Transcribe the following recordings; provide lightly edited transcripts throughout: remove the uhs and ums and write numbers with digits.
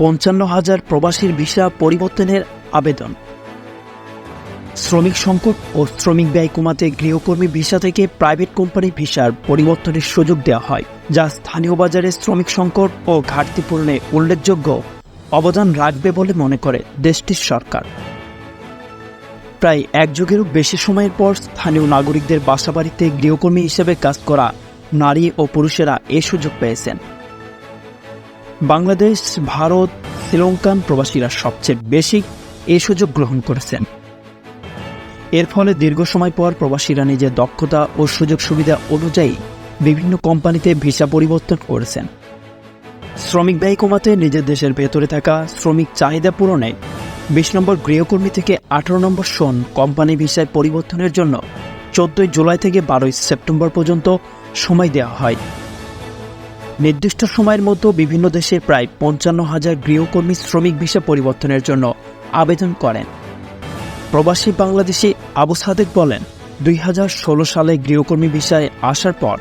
55,000 প্রবাসীর ভিসা পরিবর্তনের আবেদন। শ্রমিক সংকট ও শ্রমিক ব্যয় কমাতে গৃহকর্মী ভিসা থেকে প্রাইভেট কোম্পানি ভিসার পরিবর্তনের সুযোগ দেওয়া হয়, যা স্থানীয় বাজারে শ্রমিক সংকট ও ঘাটতি পূরণে উল্লেখযোগ্য অবদান রাখবে বলে মনে করে দেশটির সরকার। প্রায় এক যুগেরও বেশি সময়ের পর স্থানীয় নাগরিকদের বাসাবাড়িতে গৃহকর্মী হিসেবে কাজ করা নারী ও পুরুষেরা এ সুযোগ পেয়েছেন। বাংলাদেশ, ভারত, শ্রীলঙ্কান প্রবাসীরা সবচেয়ে বেশি এই সুযোগ গ্রহণ করেছেন। এর ফলে দীর্ঘ সময় পর প্রবাসীরা নিজের দক্ষতা ও সুযোগ সুবিধা অনুযায়ী বিভিন্ন কোম্পানিতে ভিসা পরিবর্তন করেছেন। শ্রমিক ব্যয় কমাতে নিজের দেশের ভেতরে থাকা শ্রমিক চাহিদা পূরণে 20 নম্বর গৃহকর্মী থেকে 18 নম্বর সন কোম্পানি ভিসায় পরিবর্তনের জন্য 14 জুলাই থেকে 12 সেপ্টেম্বর পর্যন্ত সময় দেওয়া হয়। নির্দিষ্ট সময়ের মধ্যে বিভিন্ন দেশের প্রায় 55,000 গৃহকর্মী শ্রমিক ভিসা পরিবর্তনের জন্য আবেদন করেন। প্রবাসী বাংলাদেশি আবু সাদেক বলেন, 2016 সালে গৃহকর্মী ভিসায় আসার পর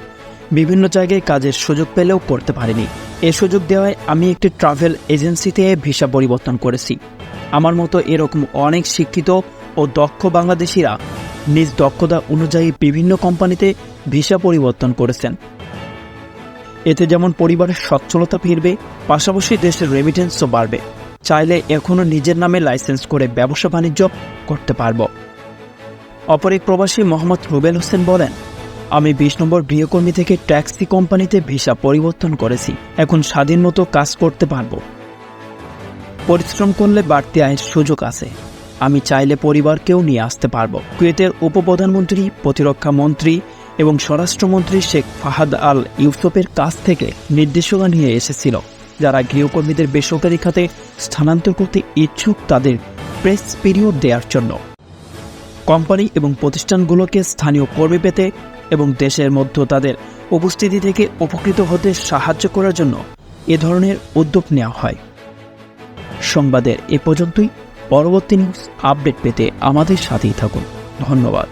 বিভিন্ন জায়গায় কাজের সুযোগ পেলেও করতে পারিনি। এ সুযোগ দেওয়ায় আমি একটি ট্রাভেল এজেন্সিতে ভিসা পরিবর্তন করেছি। আমার মতো এরকম অনেক শিক্ষিত ও দক্ষ বাংলাদেশিরা নিজ দক্ষতা অনুযায়ী বিভিন্ন কোম্পানিতে ভিসা পরিবর্তন করেছেন। এতে যেমন পরিবারের সচ্ছলতা ফিরবে, পাশাপাশি দেশের রেমিটেন্সও বাড়বে। চাইলে এখনও নিজের নামে লাইসেন্স করে ব্যবসা বাণিজ্য করতে পারব। অপর এক প্রবাসী মোহাম্মদ রুবেল হোসেন বলেন, আমি 20 নম্বর গৃহকর্মী থেকে ট্যাক্সি কোম্পানিতে ভিসা পরিবর্তন করেছি। এখন স্বাধীন মতো কাজ করতে পারব। পরিশ্রম করলে বাড়তি আয়ের সুযোগ আছে। আমি চাইলে পরিবারকেও নিয়ে আসতে পারব। কুয়েতের উপপ্রধানমন্ত্রী, প্রতিরক্ষা মন্ত্রী এবং স্বরাষ্ট্রমন্ত্রী শেখ ফাহাদ আল ইউসুফের কাছ থেকে নির্দেশনা নিয়ে এসেছিল, যারা গৃহকর্মীদের বেসরকারি খাতে স্থানান্তর করতে ইচ্ছুক তাদের প্রেস পিরিয়ড দেওয়ার জন্য। কোম্পানি এবং প্রতিষ্ঠানগুলোকে স্থানীয় কর্মী পেতে এবং দেশের মধ্যে তাদের উপস্থিতি থেকে উপকৃত হতে সাহায্য করার জন্য এ ধরনের উদ্যোগ নেওয়া হয়। সংবাদের এ পর্যন্তই। পরবর্তী নিউজ আপডেট পেতে আমাদের সাথেই থাকুন। ধন্যবাদ।